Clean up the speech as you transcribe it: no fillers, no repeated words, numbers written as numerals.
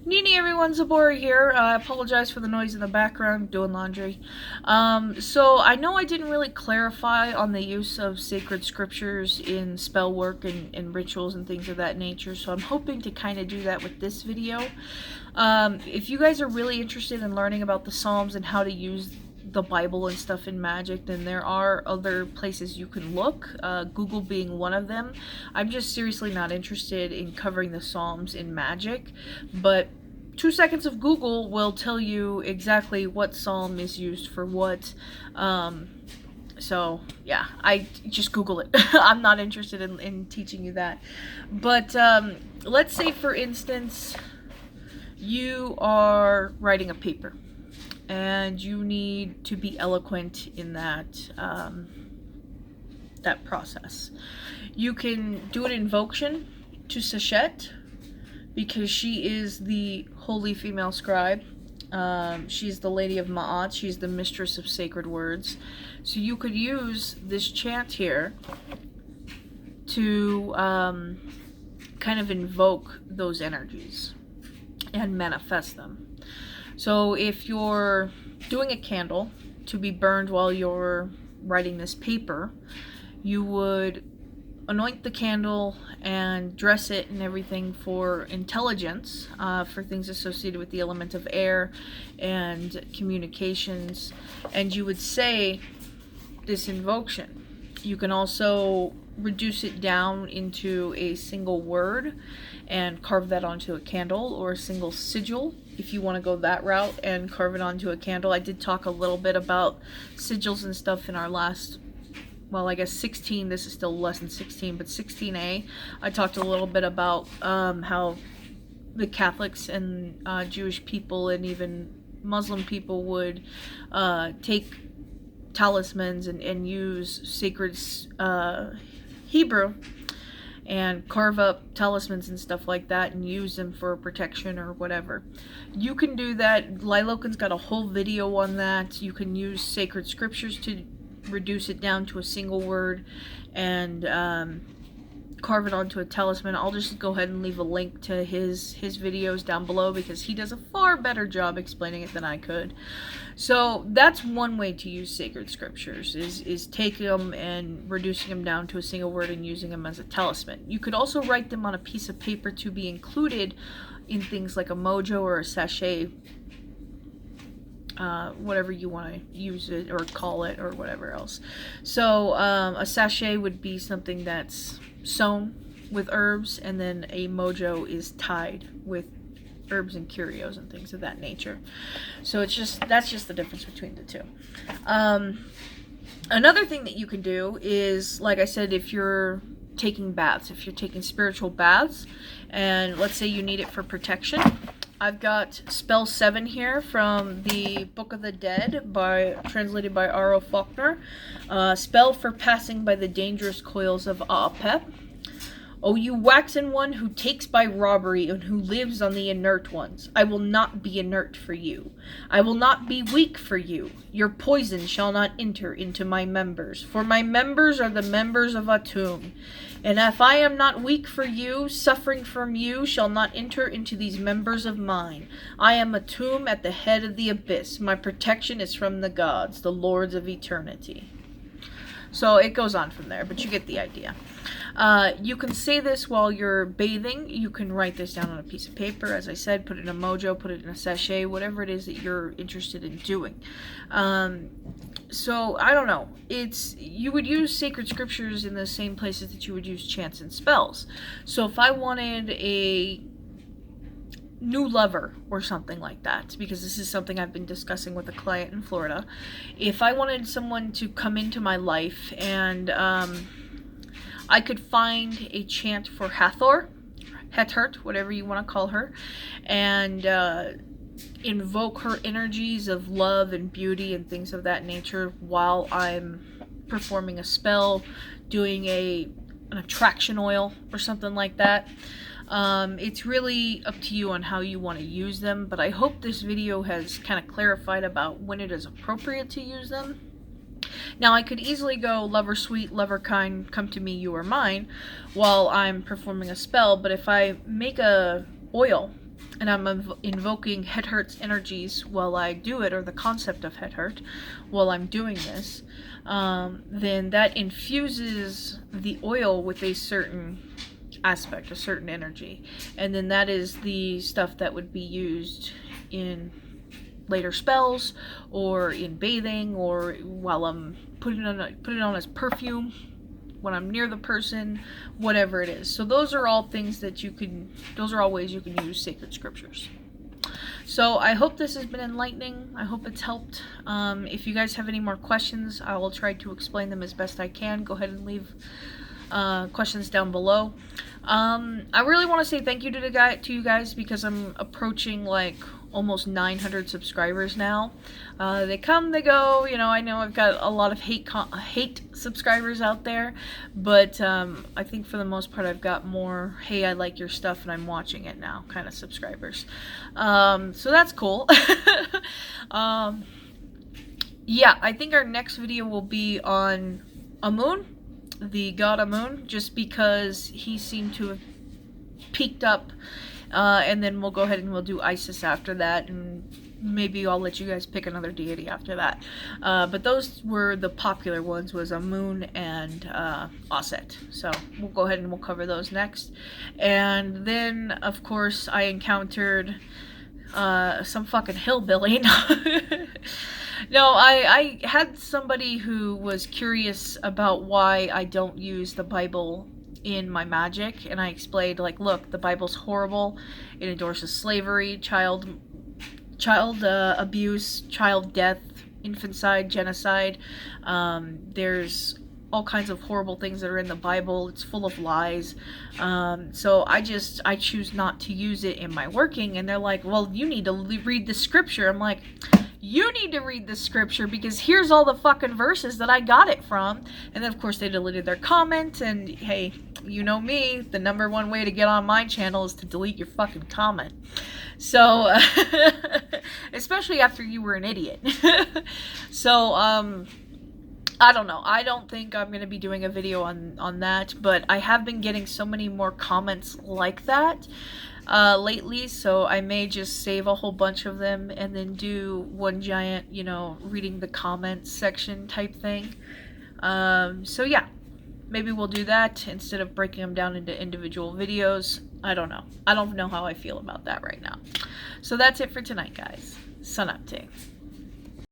Nini everyone, Zabora here. I apologize for the noise in the background, doing laundry. So I know I didn't really clarify on the use of sacred scriptures in spell work and rituals and things of that nature, so I'm hoping to kind of do that with this video. If you guys are really interested in learning about the Psalms and how to use the Bible and stuff in magic, then there are other places you can look, Google being one of them. I'm just seriously not interested in covering the Psalms in magic, but 2 seconds of Google will tell you exactly what psalm is used for what. So yeah, I just Google it. I'm not interested in teaching you that. But let's say, for instance, you are writing a paper and you need to be eloquent in that process. You can do an invocation to Seshet, because she is the holy female scribe. She's the Lady of Ma'at. She's the mistress of sacred words. So you could use this chant here to kind of invoke those energies and manifest them. So if you're doing a candle to be burned while you're writing this paper, you would anoint the candle and dress it and everything for intelligence, for things associated with the element of air and communications, and you would say this invocation. You can also reduce it down into a single word and carve that onto a candle, or a single sigil if you want to go that route and carve it onto a candle. I did talk a little bit about sigils and stuff in our last, well, I guess 16, this is still lesson 16, but 16a, I talked a little bit about how the Catholics and Jewish people and even Muslim people would take talismans and use sacred Hebrew and carve up talismans and stuff like that and use them for protection or whatever. You can do that. Lilokin's got a whole video on that. You can use sacred scriptures to reduce it down to a single word and carve it onto a talisman. I'll just go ahead and leave a link to his videos down below, because he does a far better job explaining it than I could. So that's one way to use sacred scriptures, is taking them and reducing them down to a single word and using them as a talisman. You could also write them on a piece of paper to be included in things like a mojo or a sachet, whatever you want to use it or call it or whatever else. So a sachet would be something that's sewn with herbs, and then a mojo is tied with herbs and curios and things of that nature. So that's just the difference between the two. Another thing that you can do is, like I said, if you're taking baths, if you're taking spiritual baths, and let's say you need it for protection, I've got Spell 7 here from the Book of the Dead, translated by R.O. Faulkner. Spell for passing by the dangerous coils of Aapep. O you waxen one who takes by robbery and who lives on the inert ones, I will not be inert for you. I will not be weak for you. Your poison shall not enter into my members, for my members are the members of Atum. And if I am not weak for you, suffering from you shall not enter into these members of mine. I am Atum at the head of the abyss. My protection is from the gods, the lords of eternity. So it goes on from there, but you get the idea. You can say this while you're bathing. You can write this down on a piece of paper, as I said, put it in a mojo, put it in a sachet, whatever it is that you're interested in doing. So I don't know. You would use sacred scriptures in the same places that you would use chants and spells. So if I wanted a new lover or something like that, because this is something I've been discussing with a client in Florida, if I wanted someone to come into my life and I could find a chant for Hathor, Hethert, whatever you want to call her, and invoke her energies of love and beauty and things of that nature while I'm performing a spell, doing an attraction oil or something like that. It's really up to you on how you want to use them, but I hope this video has kind of clarified about when it is appropriate to use them. Now, I could easily go lover sweet, lover kind, come to me, you are mine, while I'm performing a spell, but if I make a oil and I'm invoking head hurt's energies while I do it, or the concept of head hurt while I'm doing this, then that infuses the oil with a certain aspect, a certain energy, and then that is the stuff that would be used in later spells, or in bathing, or while I'm putting it on as perfume when I'm near the person, whatever it is. So those are all things that those are all ways you can use sacred scriptures. So I hope this has been enlightening. I hope it's helped. If you guys have any more questions, I will try to explain them as best I can. Go ahead and leave questions down below. I really want to say thank you to you guys, because I'm approaching like almost 900 subscribers now. They come, they go. You know, I know I've got a lot of hate subscribers out there, but I think for the most part I've got more, hey, I like your stuff and I'm watching it now kind of subscribers. So that's cool. Yeah, I think our next video will be on Amun, the god Amun, just because he seemed to have peaked up, and then we'll go ahead and we'll do Isis after that, and maybe I'll let you guys pick another deity after that. But those were the popular ones, was Amun and Aset. So we'll go ahead and we'll cover those next. And then, of course, I encountered some fucking hillbilly. No, I had somebody who was curious about why I don't use the Bible in my magic, and I explained, like, look, the Bible's horrible. It endorses slavery, child abuse, child death, infanticide, genocide. There's all kinds of horrible things that are in the Bible. It's full of lies. So I choose not to use it in my working. And they're like, well, you need to read the scripture. I'm like, you need to read the scripture, because here's all the fucking verses that I got it from. And then of course they deleted their comment, and hey, you know me, the #1 way to get on my channel is to delete your fucking comment. So, especially after you were an idiot. So, I don't know. I don't think I'm going to be doing a video on that, but I have been getting so many more comments like that lately, so I may just save a whole bunch of them and then do one giant, you know, reading the comments section type thing. So yeah, maybe we'll do that instead of breaking them down into individual videos. I don't know. I don't know how I feel about that right now. So that's it for tonight, guys. Sanapte.